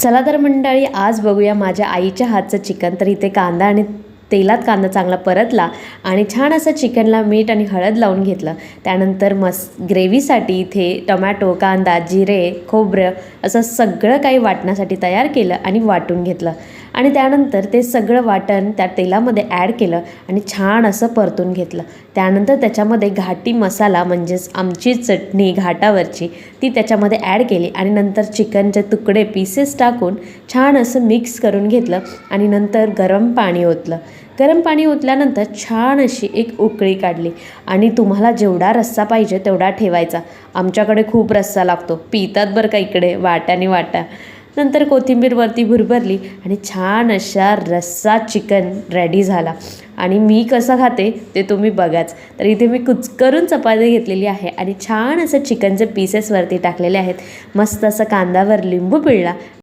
चला तर मंडळी, आज बघूया माझ्या आईच्या हातचं चिकन. तर इथे कांदा आणि तेलात कांदा चांगला परतला आणि छान असं चिकनला मीठ आणि हळद लावून घेतलं. त्यानंतर ग्रेव्हीसाठी इथे टमॅटो, कांदा, जिरे, खोबरं असं सगळं काही वाटण्यासाठी तयार केलं आणि वाटून घेतलं. आणि त्यानंतर ते सगळं वाटण त्या तेलामध्ये ॲड केलं आणि छान असं परतून घेतलं. त्यानंतर त्याच्यामध्ये घाटी मसाला म्हणजेच आमची चटणी घाटावरची ती त्याच्यामध्ये ॲड केली आणि नंतर चिकनचे तुकडे पीसेस टाकून छान असं मिक्स करून घेतलं आणि नंतर गरम पाणी ओतलं. गरम पाणी ओतल्यानंतर छान अशी एक उकळी काढली आणि तुम्हाला जेवढा रस्सा पाहिजे तेवढा ठेवायचा. आमच्याकडे खूप रस्सा लागतो, पितात बरं का इकडे वाट्याने वाटा. नंतर कोथिंबीर वरती भुरभरली आणि छान अशा रस्सा चिकन रेडी झाला. आणि मी कसं खाते ते तुम्ही बघाच. तर इथे मी कुचकरून चपाती घेतलेली आहे आणि छान असं चिकनचे पीसेस वरती टाकलेले आहेत. मस्त असं कांद्यावर लिंबू पिळला